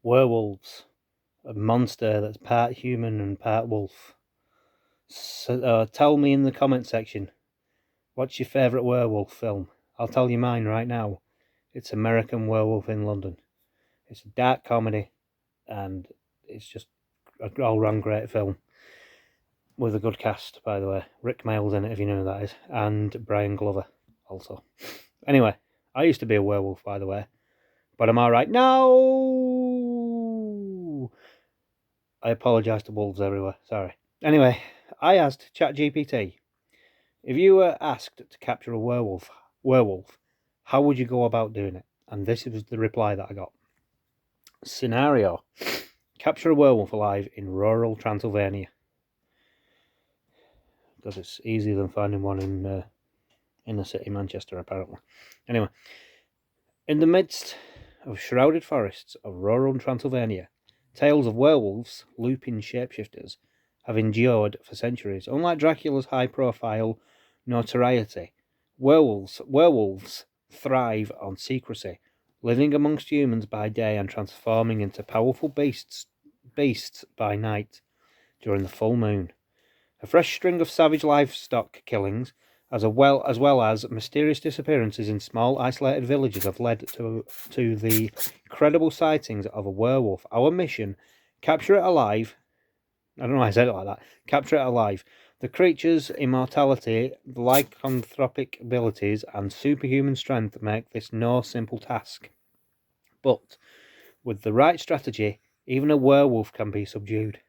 Werewolves, a monster that's part human and part wolf. So, tell me in the comment section, what's your favourite werewolf film? I'll tell you mine right now. It's American Werewolf in London. It's a dark comedy, and it's just an all-round great film. With a good cast, by the way. Rick Mayall's in it, if you know who that is. And Brian Glover, also. Anyway, I used to be a werewolf, by the way. But am I right? No! I apologise to wolves everywhere. Sorry. Anyway, I asked ChatGPT, if you were asked to capture a werewolf, how would you go about doing it? And this was the reply that I got. Scenario: capture a werewolf alive in rural Transylvania. Because it's easier than finding one in the city, Manchester, apparently. Anyway, in the midst of shrouded forests of rural Transylvania, tales of werewolves, looping shapeshifters, have endured for centuries. Unlike Dracula's high-profile notoriety, werewolves thrive on secrecy, living amongst humans by day and transforming into powerful beasts by night during the full moon. A fresh string of savage livestock killings, as well as mysterious disappearances in small isolated villages, have led to the credible sightings of a werewolf. Our mission: capture it alive. I don't know why I said it like that. Capture it alive. The creature's immortality, lycanthropic abilities, and superhuman strength make this no simple task. But with the right strategy, even a werewolf can be subdued.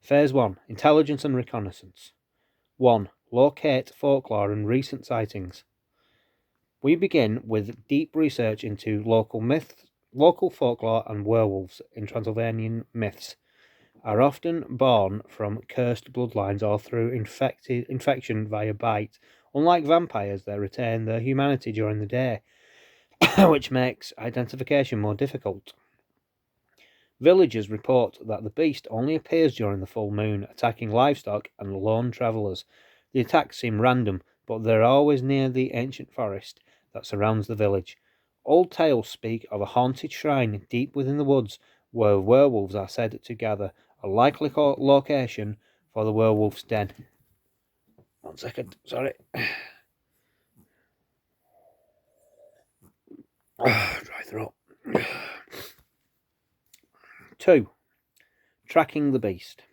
Phase 1. Intelligence and Reconnaissance. 1. Locate folklore and recent sightings. We begin with deep research into local folklore, and werewolves in Transylvanian myths are often born from cursed bloodlines or through infection via bite. Unlike vampires, they retain their humanity during the day, which makes identification more difficult. Villagers report that the beast only appears during the full moon, attacking livestock and lone travellers. The attacks seem random, but they're always near the ancient forest that surrounds the village. Old tales speak of a haunted shrine deep within the woods where werewolves are said to gather, a likely location for the werewolf's den. 1 second, sorry. Dry throat. 2. Tracking the beast.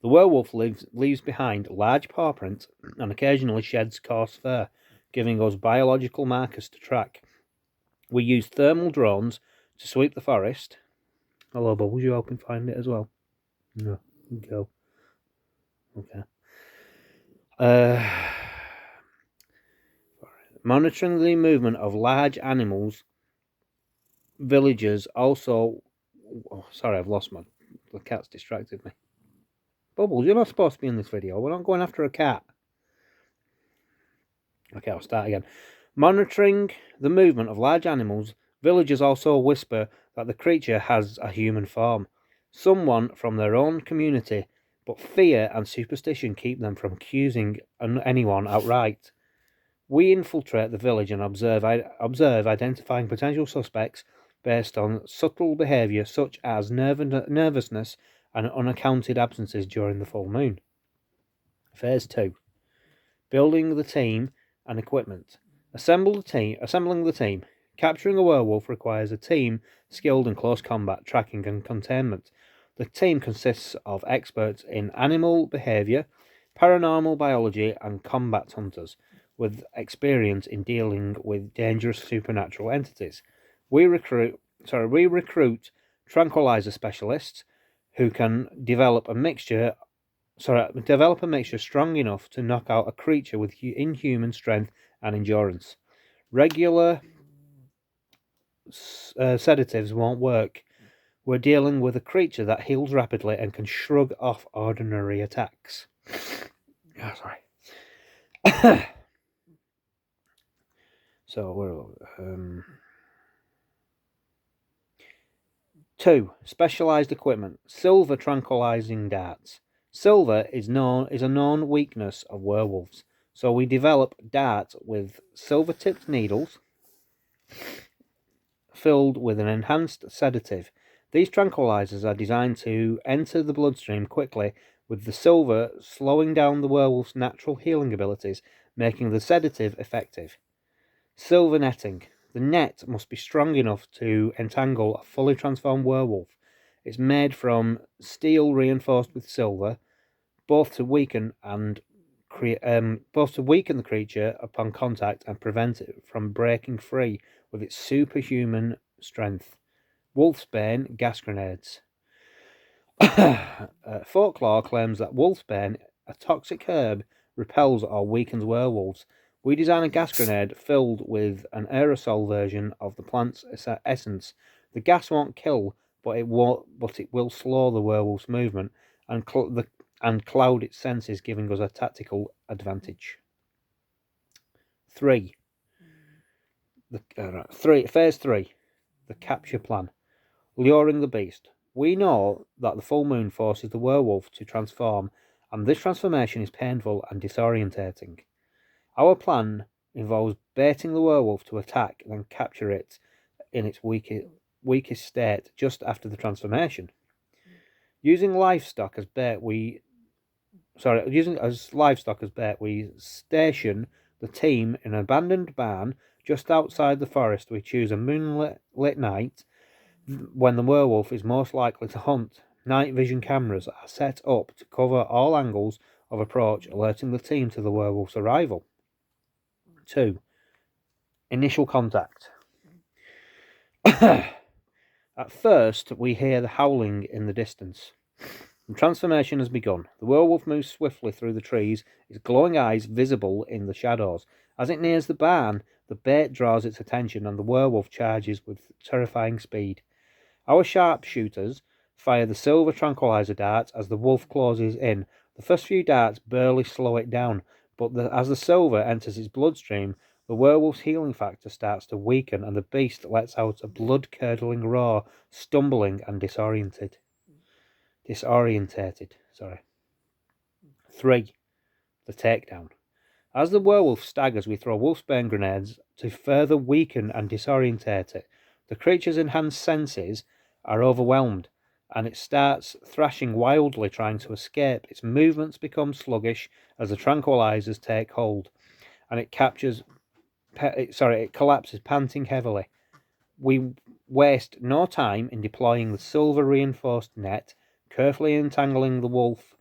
The werewolf leaves behind large paw prints and occasionally sheds coarse fur, giving us biological markers to track. We use thermal drones to sweep the forest. Hello, Bubbles, you helping find it as well? No, go. Okay. Monitoring the movement of large animals, villagers also... Oh, sorry, I've lost the cat's distracted me. Bubbles, you're not supposed to be in this video. We're not going after a cat. Okay, I'll start again. Monitoring the movement of large animals, villagers also whisper that the creature has a human form, someone from their own community, but fear and superstition keep them from accusing anyone outright. We infiltrate the village and observe, identifying potential suspects based on subtle behaviour such as nervousness and unaccounted absences during the full moon. Phase 2. Building the team and equipment. Assembling the team. Capturing a werewolf requires a team skilled in close combat, tracking and containment. The team consists of experts in animal behaviour, paranormal biology and combat hunters, with experience in dealing with dangerous supernatural entities. We recruit tranquilizer specialists who can develop a mixture strong enough to knock out a creature with inhuman strength and endurance. Regular sedatives won't work. We're dealing with a creature that heals rapidly and can shrug off ordinary attacks. Oh, sorry. So, 2. Specialised equipment. Silver tranquilizing darts. Silver is a known weakness of werewolves, so we develop darts with silver-tipped needles filled with an enhanced sedative. These tranquilizers are designed to enter the bloodstream quickly, with the silver slowing down the werewolf's natural healing abilities, making the sedative effective. Silver netting. The net must be strong enough to entangle a fully transformed werewolf. It's made from steel reinforced with silver, both to weaken the creature upon contact and prevent it from breaking free with its superhuman strength. Wolfsbane gas grenades. Folklore claims that wolfsbane, a toxic herb, repels or weakens werewolves. We design a gas grenade filled with an aerosol version of the plant's essence. The gas won't kill, but it will slow the werewolf's movement and cloud its senses, giving us a tactical advantage. 3. Phase 3. The capture plan. Luring the beast. We know that the full moon forces the werewolf to transform, and this transformation is painful and disorientating. Our plan involves baiting the werewolf to attack and then capture it in its weakest state just after the transformation. Using livestock as bait, we station the team in an abandoned barn just outside the forest. We choose a moonlit night when the werewolf is most likely to hunt. Night vision cameras are set up to cover all angles of approach, alerting the team to the werewolf's arrival. 2. Initial contact. At first, we hear the howling in the distance. The transformation has begun. The werewolf moves swiftly through the trees, its glowing eyes visible in the shadows. As it nears the barn, the bait draws its attention and the werewolf charges with terrifying speed. Our sharpshooters fire the silver tranquilizer darts as the wolf closes in. The first few darts barely slow it down, but as the silver enters its bloodstream, the werewolf's healing factor starts to weaken and the beast lets out a blood-curdling roar, stumbling and disorientated. 3. The takedown. As the werewolf staggers, we throw wolfsbane grenades to further weaken and disorientate it. The creature's enhanced senses are overwhelmed, and it starts thrashing wildly, trying to escape. Its movements become sluggish as the tranquilizers take hold, and it collapses, panting heavily. We waste no time in deploying the silver-reinforced net, carefully entangling the werewolf.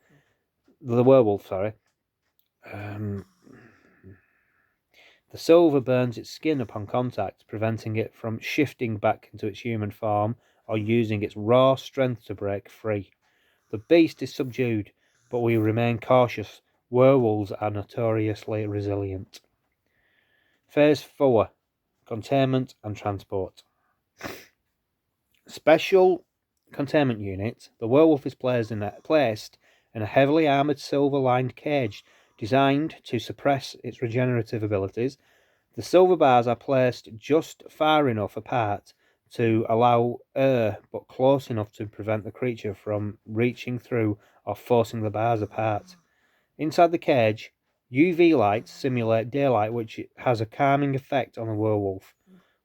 The silver burns its skin upon contact, preventing it from shifting back into its human form or using its raw strength to break free. The beast is subdued, but we remain cautious. Werewolves are notoriously resilient. Phase 4. Containment and transport. Special containment unit. The werewolf is placed in a heavily armoured silver-lined cage designed to suppress its regenerative abilities. The silver bars are placed just far enough apart to allow air, but close enough to prevent the creature from reaching through or forcing the bars apart. Inside the cage, UV lights simulate daylight, which has a calming effect on the werewolf.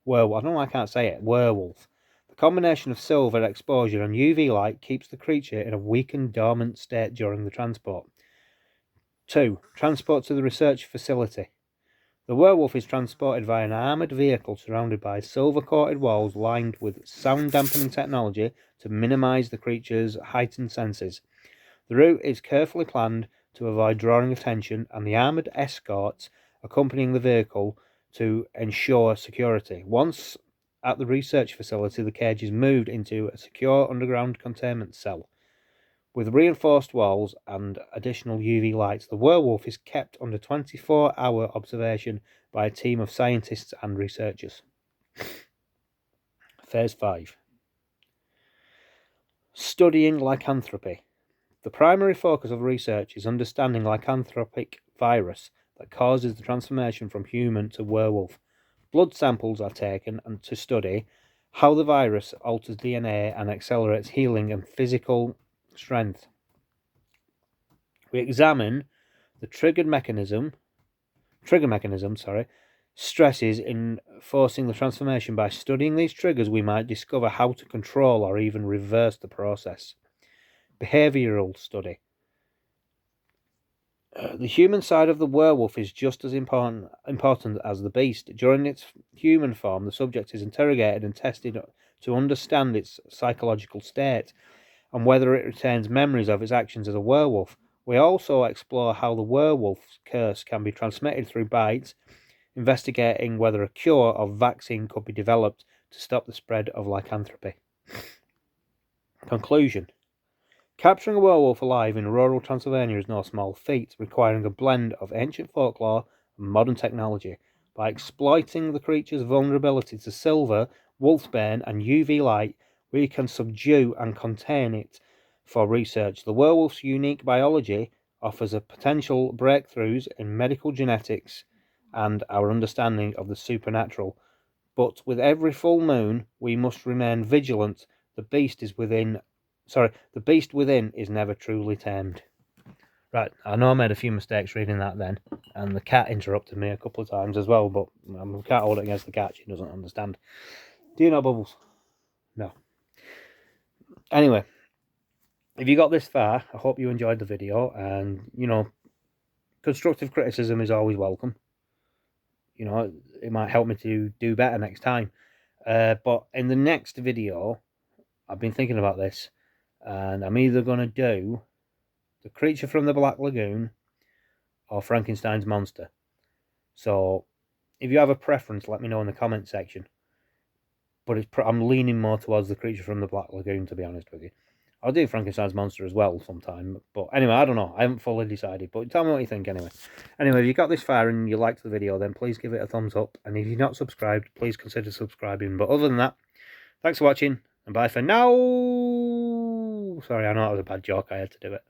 Werewolf. The combination of silver exposure and UV light keeps the creature in a weakened, dormant state during the transport. 2. Transport to the research facility. The werewolf is transported via an armoured vehicle surrounded by silver-coated walls lined with sound-dampening technology to minimise the creature's heightened senses. The route is carefully planned to avoid drawing attention, and the armoured escorts accompanying the vehicle to ensure security. Once at the research facility, the cage is moved into a secure underground containment cell. With reinforced walls and additional UV lights, the werewolf is kept under 24-hour observation by a team of scientists and researchers. Phase 5. Studying lycanthropy. The primary focus of research is understanding lycanthropic virus that causes the transformation from human to werewolf. Blood samples are taken to study how the virus alters DNA and accelerates healing and physical strength. We examine the trigger mechanism, stresses in forcing the transformation. By studying these triggers, we might discover how to control or even reverse the process. Behavioral study. The human side of the werewolf is just as important as the beast. During its human form, the subject is interrogated and tested to understand its psychological state and whether it retains memories of its actions as a werewolf. We also explore how the werewolf's curse can be transmitted through bites, investigating whether a cure or vaccine could be developed to stop the spread of lycanthropy. Conclusion. Capturing a werewolf alive in rural Transylvania is no small feat, requiring a blend of ancient folklore and modern technology. By exploiting the creature's vulnerability to silver, wolfsbane, and UV light, we can subdue and contain it for research. The werewolf's unique biology offers a potential breakthroughs in medical genetics and our understanding of the supernatural. But with every full moon, we must remain vigilant. The beast within is never truly tamed. Right, I know I made a few mistakes reading that then, and the cat interrupted me a couple of times as well, but I can't hold it against the cat, she doesn't understand. Do you know Bubbles? No. Anyway, if you got this far, I hope you enjoyed the video, and, constructive criticism is always welcome. It might help me to do better next time. But in the next video, I've been thinking about this, and I'm either going to do The Creature from the Black Lagoon or Frankenstein's Monster. So if you have a preference, let me know in the comment section. But I'm leaning more towards The Creature from the Black Lagoon, to be honest with you. I'll do Frankenstein's Monster as well sometime. But anyway, I don't know. I haven't fully decided. But tell me what you think anyway. Anyway, if you got this far and you liked the video, then please give it a thumbs up. And if you're not subscribed, please consider subscribing. But other than that, thanks for watching. And bye for now. Sorry, I know that was a bad joke. I had to do it.